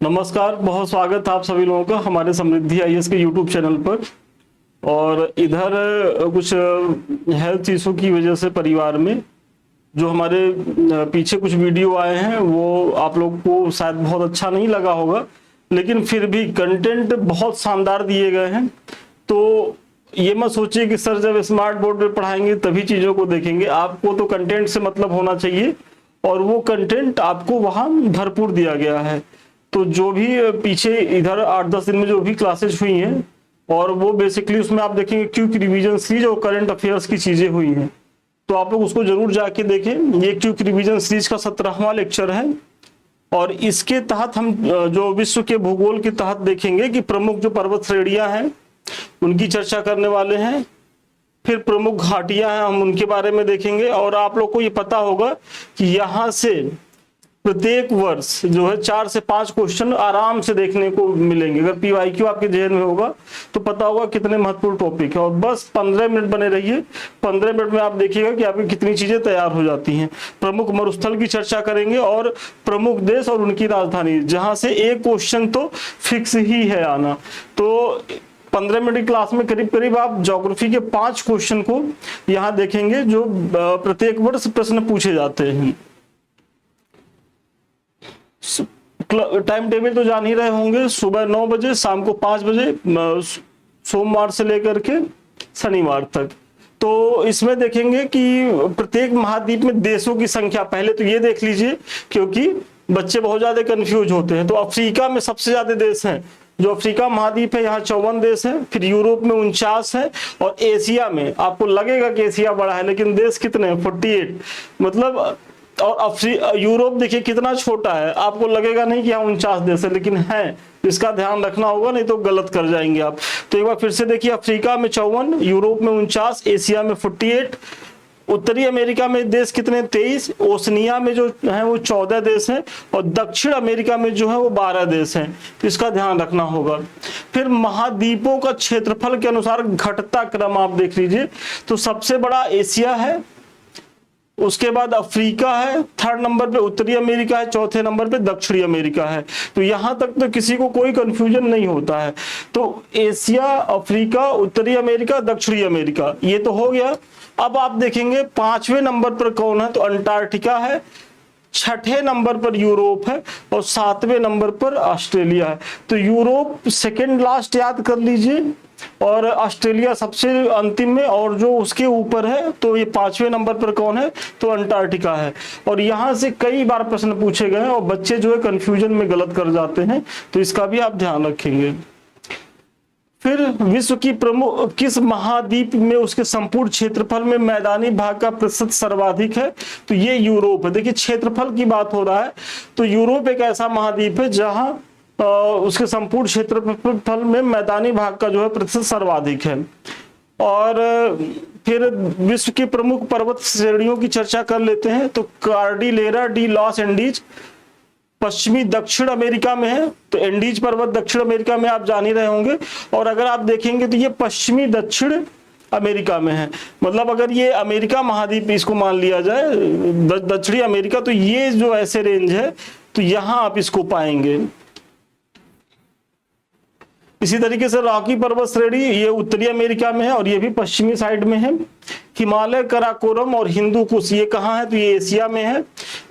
नमस्कार, बहुत स्वागत है आप सभी लोगों का हमारे समृद्धि आईएएस के यूट्यूब चैनल पर। और इधर कुछ हेल्थ इशू की वजह से परिवार में जो हमारे पीछे कुछ वीडियो आए हैं वो आप लोग को शायद बहुत अच्छा नहीं लगा होगा, लेकिन फिर भी कंटेंट बहुत शानदार दिए गए हैं। तो ये मत सोचिए कि सर जब स्मार्ट बोर्ड पे पढ़ाएंगे तभी चीज़ों को देखेंगे। आपको तो कंटेंट से मतलब होना चाहिए और वो कंटेंट आपको वहाँ भरपूर दिया गया है। तो जो भी पीछे इधर 8-10 दिन में जो भी क्लासेस हुई हैं और वो बेसिकली उसमें आप देखेंगे क्विक रिवीजन सीरीज और करंट अफेयर्स की चीजें हुई हैं, तो आप लोग उसको जरूर जाके देखें। ये क्विक रिवीजन सीरीज का 17वां लेक्चर है और इसके तहत हम जो विश्व के भूगोल के तहत देखेंगे कि प्रमुख जो पर्वत श्रेणियां हैं उनकी चर्चा करने वाले हैं। फिर प्रमुख घाटियां हैं, हम उनके बारे में देखेंगे। और आप लोग को ये पता होगा कि यहाँ से प्रत्येक वर्ष जो है 4 से 5 क्वेश्चन आराम से देखने को मिलेंगे। अगर पीवाईक्यू आपके जहन में होगा तो पता होगा कितने महत्वपूर्ण टॉपिक है। और बस 15 मिनट बने रहिए, 15 मिनट में आप देखिएगा कि आपकी कितनी चीजें तैयार हो जाती हैं। प्रमुख मरुस्थल की चर्चा करेंगे और प्रमुख देश और उनकी राजधानी, जहां से एक क्वेश्चन तो फिक्स ही है आना। तो 15 मिनट की क्लास में करीब करीब आप ज्योग्राफी के 5 क्वेश्चन को यहाँ देखेंगे जो प्रत्येक वर्ष प्रश्न पूछे जाते हैं। टाइम टेबल तो जान ही रहे होंगे, सुबह 9 बजे, शाम को 5 बजे, सोमवार से लेकर के शनिवार तक। तो इसमें देखेंगे कि प्रत्येक महाद्वीप में देशों की संख्या, पहले तो ये देख लीजिए क्योंकि बच्चे बहुत ज्यादा कंफ्यूज होते हैं। तो अफ्रीका में सबसे ज्यादा देश हैं, जो अफ्रीका महाद्वीप है यहाँ 54 देश है। फिर यूरोप में 49 है और एशिया में आपको लगेगा कि एशिया बड़ा है, लेकिन देश कितने हैं? 48। मतलब और यूरोप देखिए कितना छोटा है, आपको लगेगा नहीं कि यहाँ 49 देश है, लेकिन है। इसका ध्यान रखना होगा, नहीं तो गलत कर जाएंगे आप। तो एक बार फिर से देखिए, अफ्रीका में 54, यूरोप में 49, एशिया में 48, उत्तरी अमेरिका में देश कितने? 23, ओशनिया में जो है वो 14 देश हैं और दक्षिण अमेरिका में जो है वो 12 देश हैं। तो इसका ध्यान रखना होगा। फिर महाद्वीपों का क्षेत्रफल के अनुसार घटता क्रम आप देख लीजिए, तो सबसे बड़ा एशिया है, उसके बाद अफ्रीका है, 3rd नंबर पे उत्तरी अमेरिका है, 4थे नंबर पे दक्षिणी अमेरिका है। तो यहां तक तो किसी को कोई कंफ्यूजन नहीं होता है। तो एशिया, अफ्रीका, उत्तरी अमेरिका, दक्षिणी अमेरिका, ये तो हो गया। अब आप देखेंगे 5वें नंबर पर कौन है? तो अंटार्कटिका है, 6ठे नंबर पर यूरोप है और 7वें नंबर पर ऑस्ट्रेलिया है। तो यूरोप सेकेंड लास्ट याद कर लीजिए और ऑस्ट्रेलिया सबसे अंतिम में, और जो उसके ऊपर है तो ये 5वें नंबर पर कौन है? तो अंटार्कटिका है। और यहां से कई बार प्रश्न पूछे गए और बच्चे जो है कंफ्यूजन में गलत कर जाते हैं, तो इसका भी आप ध्यान रखेंगे। फिर विश्व की प्रमुख किस महाद्वीप में उसके संपूर्ण क्षेत्रफल में मैदानी भाग का प्रतिशत सर्वाधिक है? तो ये यूरोप है। देखिए क्षेत्रफल की बात हो रहा है, तो यूरोप एक ऐसा महाद्वीप है जहां उसके संपूर्ण क्षेत्रफल में मैदानी भाग का जो है प्रतिशत सर्वाधिक है। और फिर विश्व की प्रमुख पर्वत श्रेणियों की चर्चा कर लेते हैं। तो कार्डिलेरा डी लॉस एंडीज पश्चिमी दक्षिण अमेरिका में है। तो एंडीज पर्वत दक्षिण अमेरिका में आप जान ही रहे होंगे। और अगर आप देखेंगे तो ये पश्चिमी दक्षिण अमेरिका में है। मतलब अगर ये अमेरिका महाद्वीप इसको मान लिया जाए दक्षिणी अमेरिका, तो ये जो ऐसे रेंज है तो यहां आप इसको पाएंगे। इसी तरीके से रॉकी पर्वत श्रेणी ये उत्तरी अमेरिका में है और ये भी पश्चिमी साइड में है। हिमालय, कराकोरम और हिंदू कुश ये कहाँ है? तो ये एशिया में है।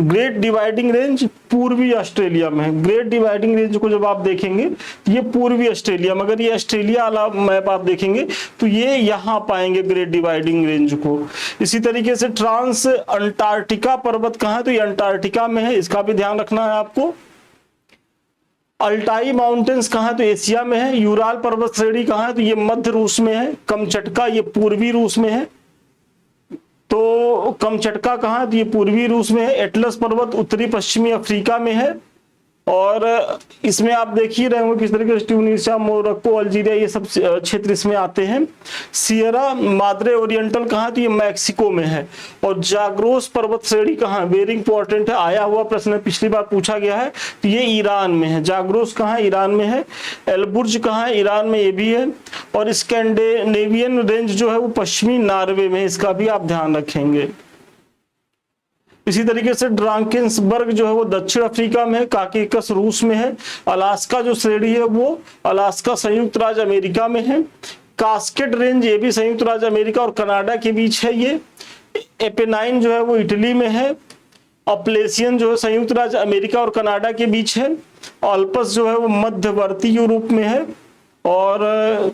ग्रेट डिवाइडिंग रेंज पूर्वी ऑस्ट्रेलिया में है। ग्रेट डिवाइडिंग रेंज को जब आप देखेंगे तो ये पूर्वी ऑस्ट्रेलिया में, अगर ये ऑस्ट्रेलिया वाला मैप आप देखेंगे तो ये यहाँ पाएंगे ग्रेट डिवाइडिंग रेंज को। इसी तरीके से ट्रांस अंटार्कटिका पर्वत कहाँ है? तो ये अंटार्कटिका में है, इसका भी ध्यान रखना है आपको। अल्टाई माउंटेन्स कहाँ है? तो एशिया में है। यूराल पर्वत श्रेणी कहाँ है? तो ये मध्य रूस में है। कमचटका ये पूर्वी रूस में है। तो कमचटका कहाँ है? तो ये पूर्वी रूस में है। एटलस पर्वत उत्तरी पश्चिमी अफ्रीका में है। और इसमें आप देख ही रहे होंगे किस तरीके से ट्यूनीशिया, मोरक्को, अल्जीरिया ये सब क्षेत्र इसमें आते हैं। सियरा माद्रे ओरिएंटल कहाँ है? तो ये मैक्सिको में है। और जाग्रोस पर्वत श्रेणी कहाँ है? वेरी इंपॉर्टेंट है, आया हुआ प्रश्न पिछली बार पूछा गया है। तो ये ईरान में है। जाग्रोस कहाँ है? ईरान में है। एलबुर्ज कहाँ है? ईरान में, ये भी है। और स्कैंडिनेवियन रेंज जो है वो पश्चिमी नॉर्वे में है, इसका भी आप ध्यान रखेंगे। इसी तरीके से ड्रांकेंसबर्ग जो है वो दक्षिण अफ्रीका में है, काकेकस रूस में है, अलास्का जो श्रेणी है वो अलास्का संयुक्त राज्य अमेरिका में है, कास्केड रेंज ये भी संयुक्त राज्य अमेरिका और कनाडा के बीच है, ये एपेनाइन जो है वो इटली में है, अपलेशियन जो है संयुक्त राज्य अमेरिका और कनाडा के बीच है, अल्पस जो है वो मध्यवर्ती यूरोप में है। और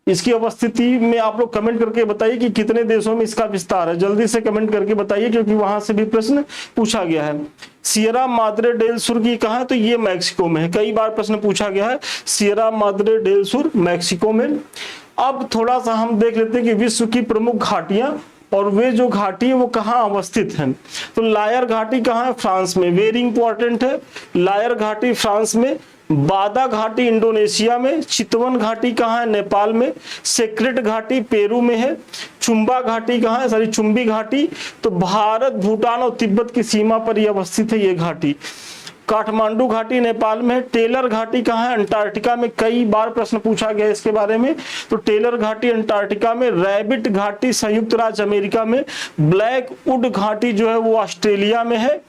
इसकी अवस्थिति में आप लोग कमेंट करके बताइए कि कितने देशों में इसका विस्तार है, जल्दी से कमेंट करके बताइए क्योंकि वहां से भी प्रश्न पूछा गया है। सियरा माद्रे डेल सुर की कहाँ है, तो ये मैक्सिको में है, कई बार प्रश्न पूछा गया है, सियरा माद्रे डेल सुर मैक्सिको में। अब थोड़ा सा हम देख लेते हैं कि विश्व की प्रमुख घाटियां और वे जो घाटी है वो कहाँ अवस्थित है। तो लायर घाटी कहाँ है, फ्रांस में, वेरी इंपॉर्टेंट है। लायर घाटी फ्रांस में, बादा घाटी इंडोनेशिया में, चितवन घाटी कहाँ है, नेपाल में, सेक्रेट घाटी पेरू में है, चुम्बा घाटी कहाँ है, सॉरी चुम्बी घाटी तो भारत भूटान और तिब्बत की सीमा पर यह अवस्थित है ये घाटी। काठमांडू घाटी नेपाल में है, टेलर घाटी कहाँ है, अंटार्कटिका में, कई बार प्रश्न पूछा गया इसके बारे में, तो टेलर घाटी अंटार्कटिका में, रैबिट घाटी संयुक्त राज्य अमेरिका में, ब्लैक वुड घाटी जो है वो ऑस्ट्रेलिया में है,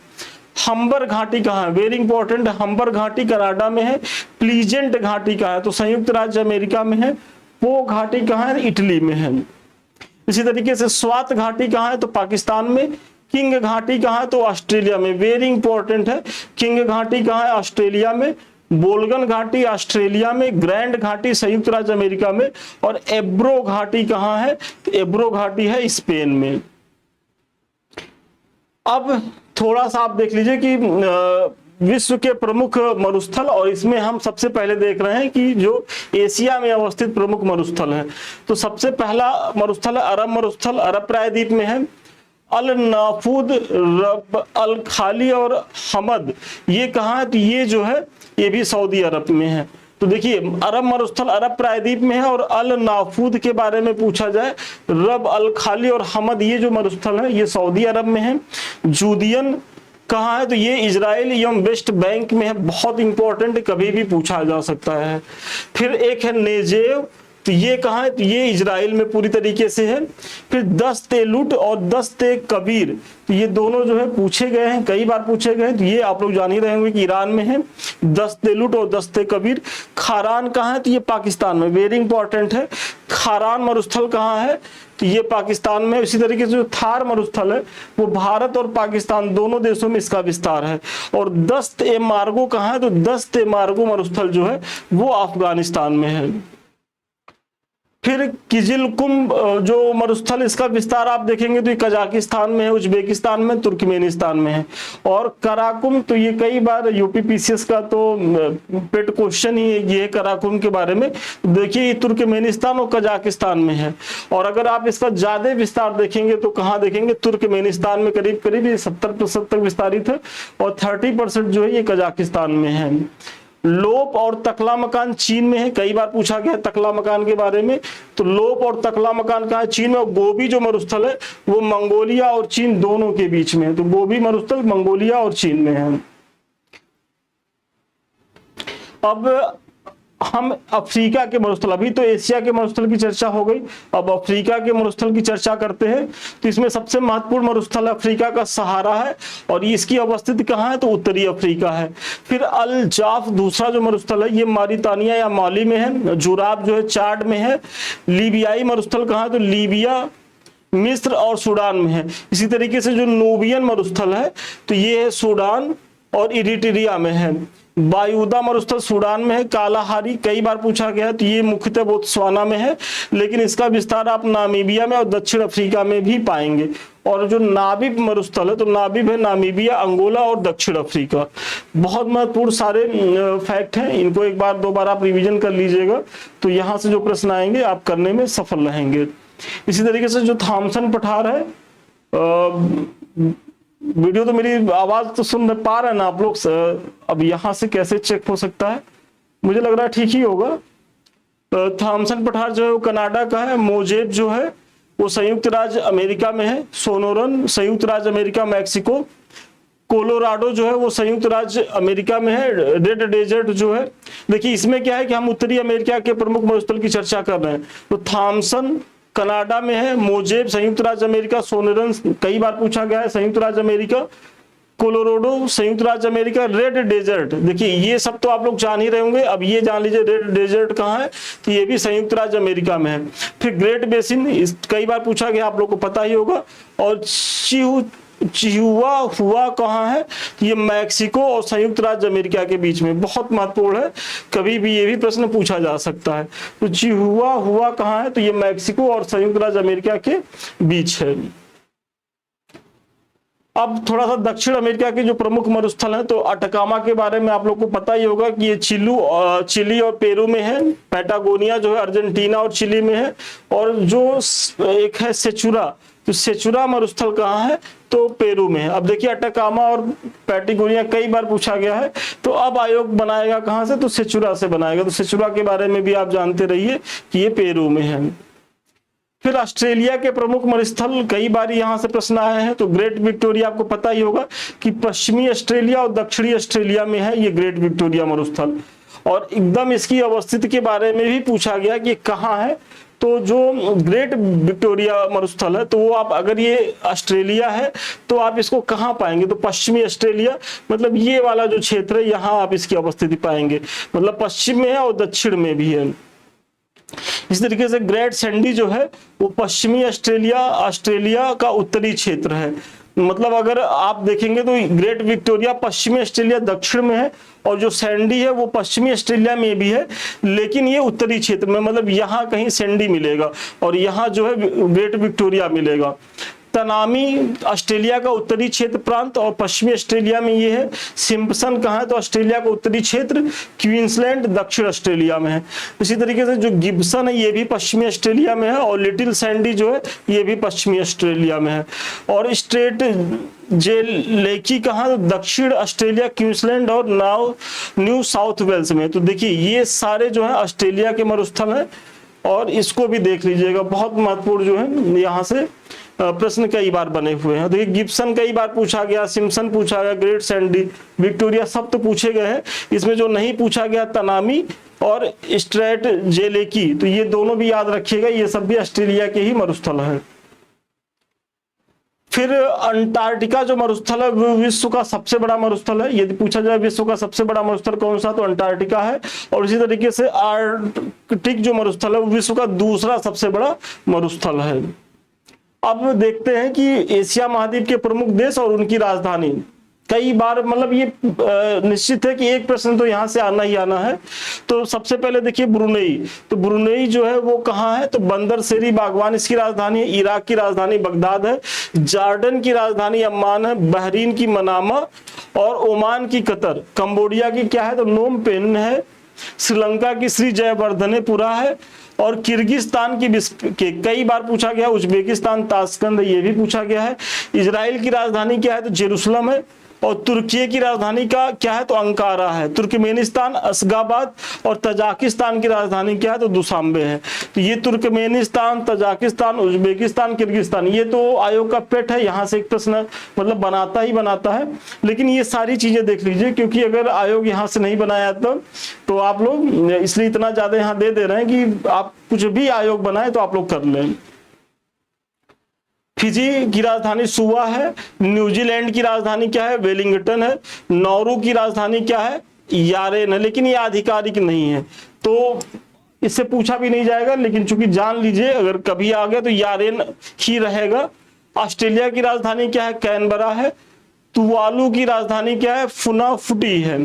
हम्बर घाटी कहाँ है, वेरी इंपॉर्टेंट, हम्बर घाटी कनाडा में है, प्लीजेंट घाटी कहाँ है, तो संयुक्त राज्य अमेरिका में है, पो घाटी कहाँ है, इटली में है। इसी तरीके से स्वात घाटी कहाँ है, तो पाकिस्तान में, किंग घाटी कहाँ है, तो ऑस्ट्रेलिया में, वेरी इंपॉर्टेंट है, किंग घाटी कहाँ है, ऑस्ट्रेलिया में, बोल्गन घाटी ऑस्ट्रेलिया में, ग्रैंड घाटी संयुक्त राज्य अमेरिका में, और एब्रो घाटी कहाँ है, तो एब्रो घाटी है स्पेन में। अब थोड़ा सा आप देख लीजिए कि विश्व के प्रमुख मरुस्थल, और इसमें हम सबसे पहले देख रहे हैं कि जो एशिया में अवस्थित प्रमुख मरुस्थल है, तो सबसे पहला मरुस्थल है अरब मरुस्थल, अरब प्रायद्वीप में है। अल नाफूद, रब अल खाली और हमद ये कहाँ है, तो ये जो है ये भी सऊदी अरब में है। तो देखिए अरब मरुस्थल अरब प्रायद्वीप में है, और अल नाफूद के बारे में पूछा जाए, रब अल खाली और हमद ये जो मरुस्थल है ये सऊदी अरब में है। जूदियन कहाँ है, तो ये इजराइल एवं वेस्ट बैंक में है, बहुत इंपॉर्टेंट, कभी भी पूछा जा सकता है। फिर एक है नेजेव, तो ये कहाँ है, तो ये इजराइल में पूरी तरीके से है। फिर दस्त-ए-लुट और दस्त-ए-कबीर, तो ये दोनों जो है पूछे गए हैं, कई बार पूछे गए हैं, तो ये आप लोग जान ही रहे होंगे कि ईरान में है, दस्त-ए-लुट और दस्त-ए-कबीर। खारान कहाँ है, तो ये पाकिस्तान में, वेरी इंपॉर्टेंट है। खारान मरुस्थल कहाँ है, तो ये पाकिस्तान में। इसी तरीके से जो थार मरुस्थल है वो भारत और पाकिस्तान दोनों देशों में इसका विस्तार है। और दस्त-ए-मार्गो कहाँ है, तो दस्त-ए-मार्गो मरुस्थल जो है वो अफगानिस्तान में है। फिर किजिलकुम जो मरुस्थल, इसका विस्तार आप देखेंगे तो ये कजाकिस्तान में है, उज्बेकिस्तान में, तुर्कमेनिस्तान में है। और कराकुम, तो ये कई बार यूपीपीसीएस का तो पेट क्वेश्चन ही ये है कराकुम के बारे में। देखिए ये तुर्कमेनिस्तान और कजाकिस्तान में है। और अगर आप इसका ज्यादा विस्तार देखेंगे तो कहाँ देखेंगे, तुर्कमेनिस्तान में करीब करीब ये 70% तक विस्तारित है, और 30% जो है ये कजाकिस्तान में है। लोप और तकला मकान चीन में है, कई बार पूछा गया है तकला मकान के बारे में, तो लोप और तकला मकान कहाँ है, चीन में। और गोबी जो मरुस्थल है वो मंगोलिया और चीन दोनों के बीच में है, तो गोबी मरुस्थल मंगोलिया और चीन में है। अब हम अफ्रीका के मरुस्थल, अभी तो एशिया के मरुस्थल की चर्चा हो गई, अब अफ्रीका के मरुस्थल की चर्चा करते हैं। तो इसमें सबसे महत्वपूर्ण मरुस्थल अफ्रीका का सहारा है, और इसकी अवस्थिति कहाँ है, तो उत्तरी अफ्रीका है। फिर अल जाफ दूसरा जो मरुस्थल है ये मारितानिया या माली में है। जुराब जो है चाड में है। लीबियाई मरुस्थल कहाँ है, तो लीबिया, मिस्र और सूडान में है। इसी तरीके से जो नूबियन मरुस्थल है तो ये है सूडान और इरिट्रिया में है। बायूदा मरुस्थल सूडान में है। कालाहारी कई बार पूछा गया है, तो ये मुख्यतः बोत्सवाना में है, लेकिन इसका विस्तार आप नामीबिया में और दक्षिण अफ्रीका में भी पाएंगे। और जो नाबिब मरुस्थल है तो नाबिब है नामीबिया, अंगोला और दक्षिण अफ्रीका। बहुत महत्वपूर्ण सारे फैक्ट हैं, इनको एक बार दो बार आप रिवीजन कर लीजिएगा, तो यहाँ से जो प्रश्न आएंगे आप करने में सफल रहेंगे। इसी तरीके से जो थॉमसन पठार है, वीडियो तो मेरी आवाज तो सुन पा रहे हैं ना आप लोग, अब यहाँ से कैसे चेक हो सकता है, मुझे लग रहा है ठीक ही होगा। थॉमसन पठार जो है वो कनाडा का है। मोजेब जो है वो संयुक्त राज्य अमेरिका में है। सोनोरन संयुक्त राज्य अमेरिका मैक्सिको। कोलोराडो जो है वो संयुक्त राज्य अमेरिका में है। रेड डेजर्ट जो है, देखिए इसमें क्या है कि हम उत्तरी अमेरिका के प्रमुख मरुस्थल की चर्चा कर रहे हैं, तो थॉमसन कनाडा में है मोजेब, संयुक्त राज्य अमेरिका, सोनेरन कई बार पूछा गया है संयुक्त राज्य अमेरिका, कोलोराडो संयुक्त राज्य अमेरिका, रेड डेजर्ट, देखिए ये सब तो आप लोग जान ही रहे होंगे। अब ये जान लीजिए रेड डेजर्ट कहाँ है, तो ये भी संयुक्त राज्य अमेरिका में है। फिर ग्रेट बेसिन कई बार पूछा गया, आप लोग को पता ही होगा। और चिहुआ हुआ कहाँ है, तो ये मैक्सिको और संयुक्त राज्य अमेरिका के बीच में, बहुत महत्वपूर्ण है, कभी भी ये भी प्रश्न पूछा जा सकता है। तो चिहुआ हुआ कहाँ है, तो ये मैक्सिको और संयुक्त राज्य अमेरिका के बीच है। अब थोड़ा सा दक्षिण अमेरिका के जो प्रमुख मरुस्थल हैं, तो अटकामा के बारे में आप लोग को पता ही होगा कि ये चिली और पेरू में है। पैटागोनिया जो है अर्जेंटीना और चिली में है। और जो एक है सेचुरा, तो सेचुरा मरुस्थल कहाँ है, तो पेरू में है। अब देखिए अटकामा और पैटागोनिया कई बार पूछा गया है, तो अब आयोग बनाएगा कहाँ से, तो सेचुरा से बनाएगा। तो सेचुरा के बारे में भी आप जानते रहिए कि ये पेरू में है। फिर ऑस्ट्रेलिया के प्रमुख मरुस्थल कई बार यहाँ से प्रश्न आए हैं, तो ग्रेट विक्टोरिया आपको पता ही होगा कि पश्चिमी ऑस्ट्रेलिया और दक्षिणी ऑस्ट्रेलिया में है ये ग्रेट विक्टोरिया मरुस्थल। और एकदम इसकी अवस्थिति के बारे में भी पूछा गया कि कहाँ है, तो जो ग्रेट विक्टोरिया मरुस्थल है, तो वो आप अगर ये ऑस्ट्रेलिया है तो आप इसको कहाँ पाएंगे, तो पश्चिमी ऑस्ट्रेलिया, मतलब ये वाला जो क्षेत्र है यहाँ आप इसकी अवस्थिति पाएंगे, मतलब पश्चिम में है और दक्षिण में भी है। इस तरीके से ग्रेट सैंडी जो है वो पश्चिमी ऑस्ट्रेलिया का उत्तरी क्षेत्र है। मतलब अगर आप देखेंगे तो ग्रेट विक्टोरिया पश्चिमी ऑस्ट्रेलिया दक्षिण में है, और जो सैंडी है वो पश्चिमी ऑस्ट्रेलिया में भी है, लेकिन ये उत्तरी क्षेत्र में, मतलब यहाँ कहीं सैंडी मिलेगा और यहाँ जो है ग्रेट विक्टोरिया मिलेगा। तनामी ऑस्ट्रेलिया का उत्तरी क्षेत्र प्रांत और पश्चिमी ऑस्ट्रेलिया में ये है। सिम्पसन कहाँ है, तो ऑस्ट्रेलिया का उत्तरी क्षेत्र, क्वींसलैंड दक्षिण ऑस्ट्रेलिया में है। इसी तरीके से जो गिब्सन है ये भी पश्चिमी ऑस्ट्रेलिया में है, और लिटिल सैंडी जो है ये भी पश्चिमी ऑस्ट्रेलिया में है। और स्ट्रेट जे लेकी कहाँ, तो दक्षिण ऑस्ट्रेलिया, क्वींसलैंड और न्यू साउथ वेल्स में। तो देखिए ये सारे जो है ऑस्ट्रेलिया के मरुस्थल हैं, और इसको भी देख लीजिएगा, बहुत महत्वपूर्ण जो है यहाँ से प्रश्न कई बार बने हुए हैं। देखिए गिब्सन कई बार पूछा गया, सिम्पसन पूछा गया, ग्रेट सैंडी, विक्टोरिया सब तो पूछे गए हैं। इसमें जो नहीं पूछा गया तनामी और स्ट्रेट जेलेकी, तो ये दोनों भी याद रखिएगा, ये सब भी ऑस्ट्रेलिया के ही मरुस्थल है। फिर अंटार्कटिका जो मरुस्थल है वो विश्व का सबसे बड़ा मरुस्थल है। यदि पूछा जाए विश्व का सबसे बड़ा मरुस्थल कौन सा, तो अंटार्कटिका है। और इसी तरीके से आर्कटिक जो मरुस्थल है वो विश्व का दूसरा सबसे बड़ा मरुस्थल है। अब देखते हैं कि एशिया महाद्वीप के प्रमुख देश और उनकी राजधानी। कई बार मतलब ये निश्चित है कि एक प्रश्न तो यहाँ से आना ही आना है। तो सबसे पहले देखिए ब्रुनेई, तो ब्रुनेई जो है वो कहाँ है, तो बंदर शेरी बागवान इसकी राजधानी है। इराक की राजधानी बगदाद है। जॉर्डन की राजधानी अम्मान है। बहरीन की मनामा और ओमान की कतर। कंबोडिया की क्या है, तो नोम पेन है। श्रीलंका की श्री जयवर्धनेपुरा है। और किर्गिस्तान की के कई बार पूछा गया, उज्बेकिस्तान ताशकंद, ये भी पूछा गया है। इजराइल की राजधानी क्या है, तो जेरूसलम है। और तुर्की की राजधानी का क्या है, तो अंकारा है। Turkmenistan Ashgabat. और तजाकिस्तान की राजधानी क्या है, तो दुशांबे है। तो ये तुर्कमेनिस्तान, तजाकिस्तान, उज्बेकिस्तान, किर्गिस्तान, ये तो आयोग का पेट है, यहाँ से एक प्रश्न मतलब बनाता ही बनाता है। लेकिन ये सारी चीजें देख लीजिए, क्योंकि अगर आयोग यहाँ से नहीं बनाया तो आप लोग इसलिए इतना ज्यादा यहाँ दे रहे हैं कि आप कुछ भी आयोग बनाए तो आप लोग कर लें। फिजी की राजधानी सुवा है। न्यूजीलैंड की राजधानी क्या है, वेलिंगटन है। नौरू की राजधानी क्या है, यारेन है, लेकिन ये आधिकारिक नहीं है तो इससे पूछा भी नहीं जाएगा, लेकिन चूंकि जान लीजिए अगर कभी आ गया तो यारेन ही रहेगा। ऑस्ट्रेलिया की राजधानी क्या है, कैनबरा है। तुवालू की राजधानी क्या है, फुनाफुटी है।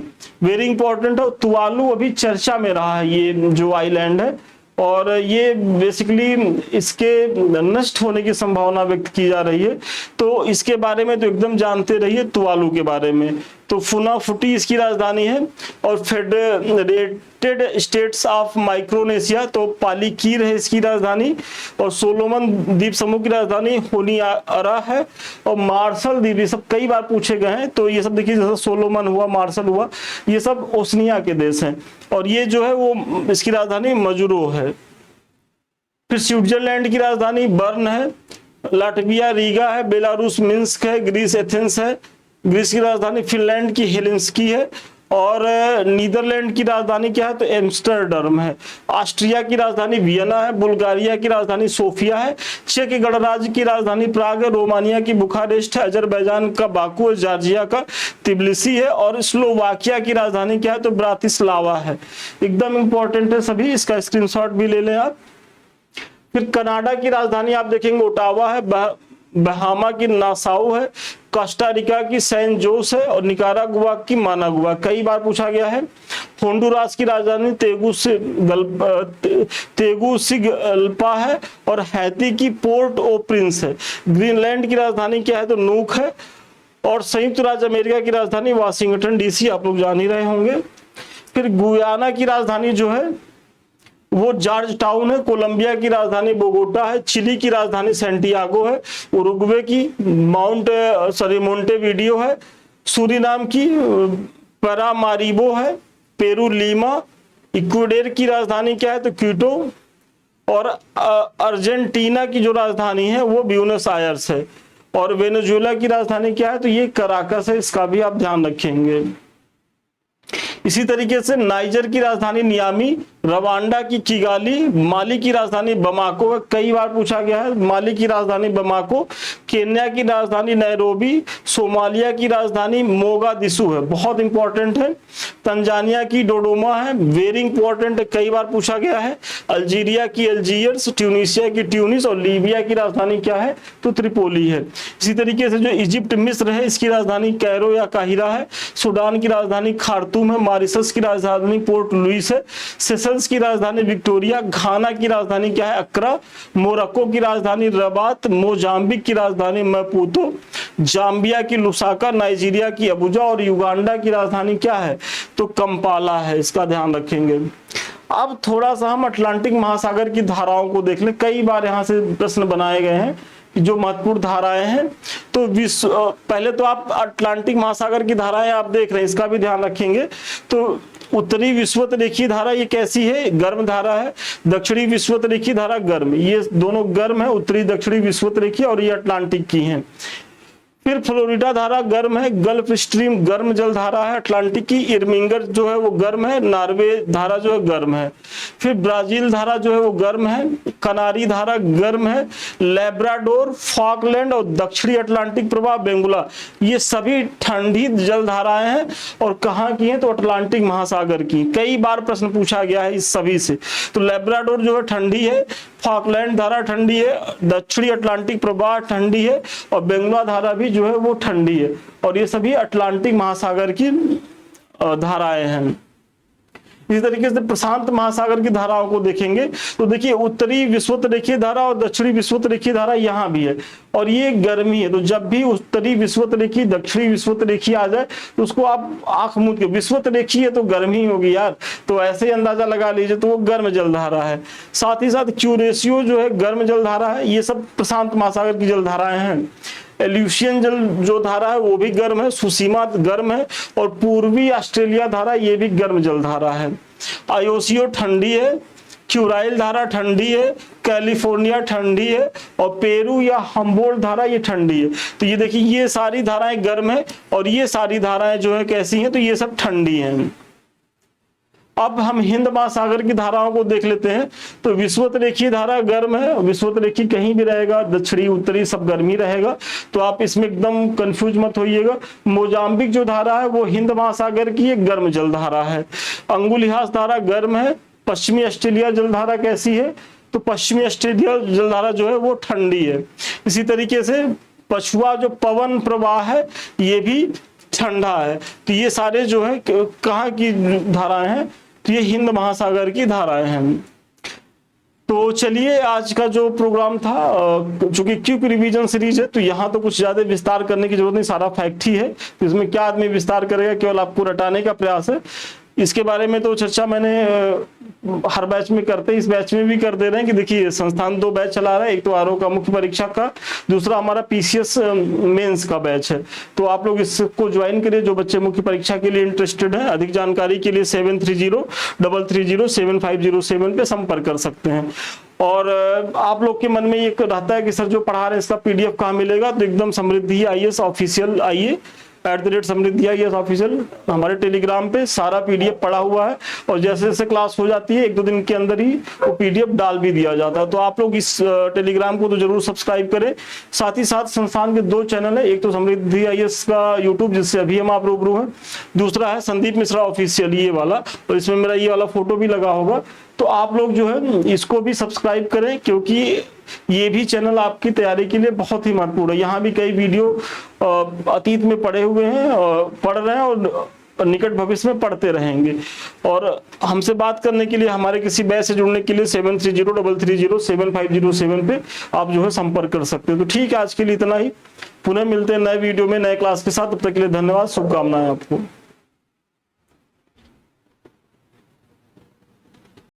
वेरी इंपॉर्टेंट है, तुवालू अभी चर्चा में रहा है ये जो आइलैंड है, और ये बेसिकली इसके नष्ट होने की संभावना व्यक्त की जा रही है। तो इसके बारे में तो एकदम जानते रहिए तुवालू के बारे में। तो फुनाफुटी इसकी राजधानी है। और फेडरेटेड स्टेट्स ऑफ माइक्रोनेशिया, तो पालीकीर है इसकी राजधानी। और सोलोमन द्वीप समूह की राजधानी होनियारा है। और मार्शल द्वीप, ये सब कई बार पूछे गए हैं, तो ये सब देखिए जैसे सोलोमन हुआ, मार्शल हुआ, ये सब ओसनिया के देश हैं। और ये जो है वो इसकी राजधानी मजुरो है। फिर स्विट्जरलैंड की राजधानी बर्न है। लाटविया रीगा है। बेलारूस मिन्स्क है। ग्रीस एथेंस है। ग्रीस की राजधानी फिनलैंड की हेलेंस्की है। और नीदरलैंड की राजधानी क्या है, तो एम्स्टर्डम है। ऑस्ट्रिया की राजधानी वियना है। बुल्गारिया की राजधानी सोफिया है। चेक गणराज्य की राजधानी प्राग है। रोमानिया की बुखारेस्ट है। अजरबैजान का बाकू है। जॉर्जिया का तिब्लिसी है। और स्लोवाकिया की राजधानी क्या है, तो ब्रातिस्लावा है। एकदम इंपॉर्टेंट है सभी, इसका स्क्रीनशॉट भी ले लें आप। फिर कनाडा की राजधानी आप देखेंगे ओटावा है। बहामा की नासाउ है। कोस्टारिका की सैन जोस है। और निकारागुआ की मानागुआ, कई बार पूछा गया है। होंडुरास की राजधानी तेगुसिगल्पा है। और हैती की पोर्ट ओ प्रिंस है। ग्रीनलैंड की राजधानी क्या है, तो नूक है। और संयुक्त राज्य अमेरिका की राजधानी वाशिंगटन डीसी, आप लोग जान ही रहे होंगे। फिर गुयाना की राजधानी जो है वो जॉर्ज टाउन है। कोलंबिया की राजधानी बोगोटा है। चिली की राजधानी सेंटियागो है। उरुग्वे की मोंटेवीडियो है। सूरीनाम की पैरामारिबो है। Peru Lima. इक्वाडोर की राजधानी क्या है, तो क्यूटो। और अर्जेंटीना की जो राजधानी है वो ब्यूनस आयर्स है। और वेनेजुएला की राजधानी क्या है, तो ये कराकस है, इसका भी आप ध्यान रखेंगे। इसी तरीके से नाइजर की राजधानी नियामी। रवांडा की किगाली। माली की राजधानी बमाको, कई बार पूछा गया है, माली की राजधानी बमाको। केन्या की राजधानी नैरोबी। सोमालिया की राजधानी मोगादिशु है, बहुत इंपॉर्टेंट है। तंजानिया की डोडोमा है, वेरी इंपॉर्टेंट है, कई बार पूछा गया है। अल्जीरिया की अल्जीयर्स। ट्यूनिशिया की ट्यूनिस। और लीबिया की राजधानी क्या है, तो त्रिपोली है। इसी तरीके से जो इजिप्ट मिस्र है, इसकी राजधानी कैरो या काहिरा है। सूडान की राजधानी खार्तूम है। मॉरिशस की राजधानी पोर्ट लुइस है। सेशल्स की राजधानी विक्टोरिया। घाना की राजधानी क्या है, अक्रा। मोरक्को की राजधानी रबात। मोजाम्बिक की राजधानी मैपुतो। जाम्बिया की लुसाका। नाइजीरिया की अबुजा। और युगांडा की राजधानी क्या है, तो कंपाला है, इसका ध्यान रखेंगे। अब थोड़ा सा हम अटलांटिक महासागर की धाराओं को देख लें, कई बार यहां से प्रश्न बनाए गए हैं जो महत्वपूर्ण धाराएं हैं। तो पहले तो आप अटलांटिक महासागर की धाराएं आप देख रहे हैं, इसका भी ध्यान रखेंगे। तो उत्तरी विषुवत रेखीय धारा ये कैसी है, गर्म धारा है। दक्षिणी विषुवत रेखीय धारा गर्म, ये दोनों गर्म है, उत्तरी दक्षिणी विषुवत रेखीय, और ये अटलांटिक की हैं। फिर फ्लोरिडा धारा गर्म है। गल्फ स्ट्रीम गर्म जल धारा है अटलांटिक की। इर्मिंगर जो है वो गर्म है। नॉर्वे धारा जो है गर्म है। फिर ब्राजील धारा जो है वो गर्म है। कनारी धारा गर्म है। लेब्राडोर, फॉकलैंड और दक्षिणी अटलांटिक प्रवाह बेंगुला, ये सभी ठंडी जल धाराएं हैं। और कहाँ की हैं, तो अटलांटिक महासागर की। कई बार प्रश्न पूछा गया है इस सभी से। तो लेब्राडोर जो है ठंडी है। फॉकलैंड धारा ठंडी है। दक्षिणी अटलांटिक प्रवाह ठंडी है। और बेंगुला धारा भी जो है वो ठंडी है। और ये सभी अटलांटिक महासागर की धाराएं हैं। इसी तरीके से प्रशांत महासागर की धाराओं को देखेंगे तो देखिए उत्तरी विषुवत रेखीय धारा और दक्षिणी विषुवत रेखीय धारा यहाँ भी है और ये गर्मी है। तो जब भी उत्तरी विषुवत रेखीय दक्षिणी विषुवत रेखीय आ जाए तो उसको आप आंख मूंद के, विषुवत रेखीय है तो गर्मी होगी यार, तो ऐसे ही अंदाजा लगा लीजिए तो वो गर्म जलधारा है। साथ ही साथ क्यूरेशियो जो है गर्म जलधारा है। ये सब प्रशांत महासागर की जलधाराएं हैं। एल्यूशियन जल जो धारा है वो भी गर्म है। सुसीमा गर्म है। और पूर्वी ऑस्ट्रेलिया धारा ये भी गर्म जलधारा है। आयोसियो ठंडी है। क्यूराइल धारा ठंडी है। कैलिफोर्निया ठंडी है। और पेरू या हम्बोल्ट धारा ये ठंडी है। तो ये देखिए ये सारी धाराएं गर्म है और ये सारी धाराएं जो है कैसी हैं, तो ये सब ठंडी हैं। अब हम हिंद महासागर की धाराओं को देख लेते हैं। तो विषुवत रेखीय धारा गर्म है। विषुवत रेखीय कहीं भी रहेगा, दक्षिणी उत्तरी सब गर्मी रहेगा, तो आप इसमें एकदम कंफ्यूज मत होइएगा। मोजाम्बिक जो धारा है वो हिंद महासागर की एक गर्म जलधारा है। अंगुलिहास धारा गर्म है। पश्चिमी ऑस्ट्रेलिया जलधारा कैसी है, तो पश्चिमी ऑस्ट्रेलिया जलधारा जो है वो ठंडी है। इसी तरीके से पछुआ जो पवन प्रवाह है ये भी ठंडा है। तो ये सारे जो है कहाँ की धाराएं हैं, तो ये हिंद महासागर की धाराएं हैं। तो चलिए आज का जो प्रोग्राम था, चूंकि क्विक रिवीजन सीरीज है तो यहाँ तो कुछ ज्यादा विस्तार करने की जरूरत नहीं, सारा फैक्ट ही है, तो इसमें क्या आदमी विस्तार करेगा, केवल आपको रटाने का प्रयास है। इसके बारे में तो चर्चा मैंने हर बैच में करते, इस बैच में भी कर दे रहे हैं कि देखिए संस्थान 2 बैच चला रहा है, एक तो आरओ का मुख्य परीक्षा का, दूसरा हमारा पीसीएस मेंस का बैच है। तो आप लोग इसको ज्वाइन करिए जो बच्चे मुख्य परीक्षा के लिए इंटरेस्टेड हैं। अधिक जानकारी के लिए 7303307507 पे संपर्क कर सकते हैं। और आप लोग के मन में ये रहता है कि सर जो पढ़ा रहे हैं इसका पीडीएफ कहाँ मिलेगा, तो एकदम समृद्धि आईएएस ऑफिशियल आइए, @समृद्धि IAS ऑफिशियल हमारे टेलीग्राम पे सारा PDF पड़ा हुआ है, और जैसे जैसे क्लास हो जाती है 1-2 दिन के अंदर ही वो PDF डाल भी दिया जाता है। तो आप लोग इस टेलीग्राम को तो जरूर सब्सक्राइब करें। साथ ही साथ संस्थान के 2 चैनल है, एक तो समृद्धि IAS का यूट्यूब जिससे अभी हम आप रूबरू हैं, दूसरा है संदीप मिश्रा ऑफिशियल ये वाला, और इसमें मेरा ये वाला फोटो भी लगा होगा। तो आप लोग जो है इसको भी सब्सक्राइब करें, क्योंकि ये भी चैनल आपकी तैयारी के लिए बहुत ही महत्वपूर्ण है। यहाँ भी कई वीडियो अतीत में पढ़े हुए हैं, पढ़ रहे हैं और निकट भविष्य में पढ़ते रहेंगे। और हमसे बात करने के लिए, हमारे किसी बैच से जुड़ने के लिए 7303307507 पे आप जो है संपर्क कर सकते हो। तो ठीक है, आज के लिए इतना ही। पुनः मिलते हैं नए वीडियो में नए क्लास के साथ। तब तक के लिए धन्यवाद, शुभकामनाएं आपको।